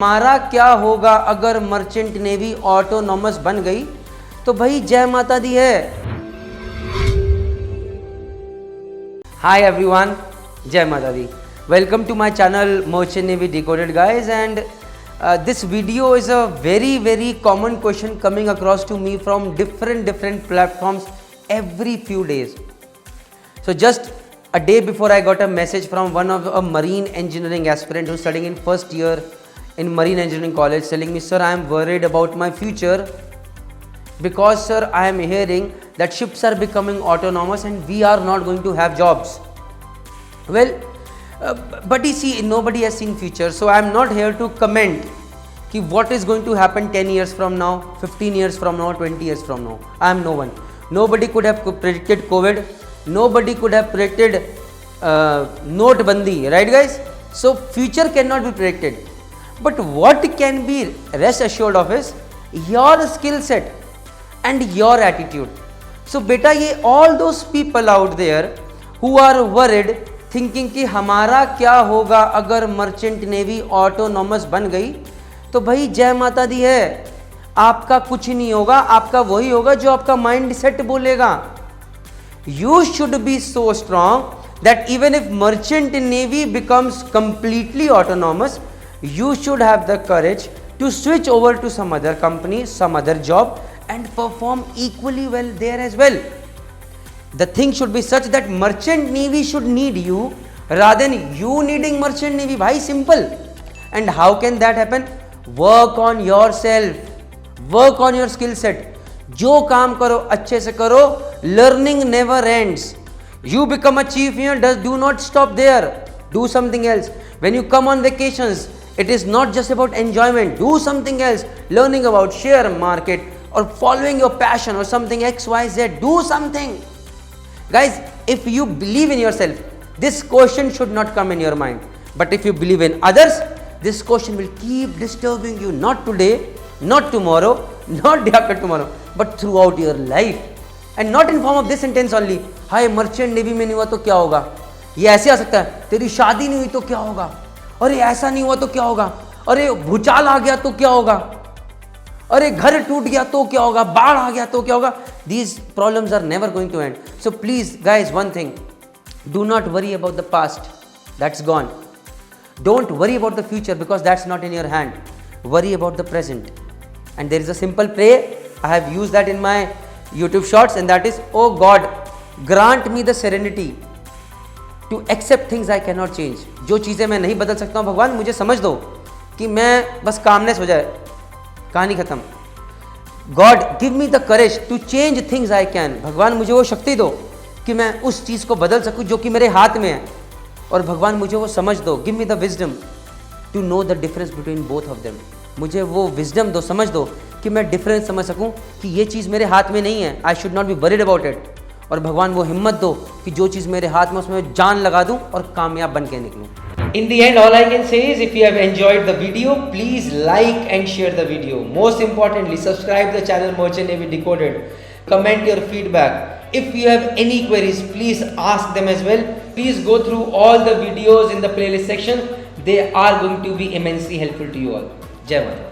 हमारा क्या होगा अगर मर्चेंट नेवी ऑटोनॉमस बन गई? तो भाई जय माता दी है। हाय एवरीवन, जय माता दी। Welcome to my channel merchant navy decoded guys, and this video is a very common question coming across to me from different platforms every few days. So just a day before I got a message from one of a marine engineering aspirant who's studying in first year in marine engineering college, telling me, sir, I am worried about my future because sir, I am hearing that ships are becoming autonomous and we are not going to have jobs. Well, but you see, nobody has seen future, so I am not here to comment कि what is going to happen 10 years from now, 15 years from now, 20 years from now. I am no one. Nobody could have predicted COVID. Nobody could have predicted Notebandi, right guys? So future cannot be predicted. But what can be rest assured of is your skill set and your attitude. So beta, ये all those people out there who are worried thinking कि हमारा क्या होगा अगर merchant navy autonomous बन गई? तो भाई जय माता दी है। आपका कुछ नहीं होगा, आपका वही होगा जो आपका माइंड सेट बोलेगा। You should be so strong that even if merchant navy becomes completely autonomous, you should have the courage to switch over to some other company, some other job and perform equally well there as well. The thing should be such that merchant navy should need you rather than you needing merchant navy. Bhai, simple. And how can that happen? Work on yourself, work on your skill set. जो काम करो अच्छे से करो, learning never ends. You become a chief here, do not stop there, do something else. When you come on vacations, it is not just about enjoyment, do something else, learning about share market or following your passion or something XYZ, do something. Guys, if you believe in yourself, this question should not come in your mind. But if you believe in others, this question will keep disturbing you, not today, not tomorrow, not day after tomorrow, but throughout your life. And not in form of this sentence only. Hi merchant navy में नहीं हुआ तो क्या होगा? ये ऐसे आ सकता है, तेरी शादी नहीं हुई तो क्या होगा? अरे ऐसा नहीं हुआ तो क्या होगा? अरे भूचाल आ गया तो क्या होगा? अरे घर टूट गया तो क्या होगा? बाढ़ आ गया तो क्या होगा? These problems are never going to end. So please guys, one thing, do not worry about the past, that's gone. Don't worry about the future because that's not in your hand. Worry about the present. And there is a simple prayer, I have used that in my YouTube shorts, and that is, oh God, grant me the serenity to accept things I cannot change. जो चीज़ें मैं नहीं बदल सकता हूँ, भगवान मुझे समझ दो कि मैं बस कामनेस हो जाए, कहानी खत्म. God give me the courage to change things I can. भगवान मुझे वो शक्ति दो कि मैं उस चीज़ को बदल सकूँ जो कि मेरे हाथ में है, और भगवान मुझे वो समझ दो. Give me the wisdom to know the difference between both of them. मुझे वो विजडम दो, समझ दो कि मैं डिफरेंस समझ सकूं कि ये चीज़ मेरे हाथ में नहीं है. I should not be worried about it. और भगवान वो हिम्मत दो कि जो चीज़ मेरे हाथ में उसमें जान लगा दूं और कामयाब बन के निकलूं. In the end, all I can say is if you have enjoyed the video, please like and share the video. Most importantly, subscribe the channel Merchant Navy Decoded. Comment your feedback. If you have any queries, please ask them as well. Please go through all the videos in the playlist section. They are going to be immensely helpful to you all. Jai Mata.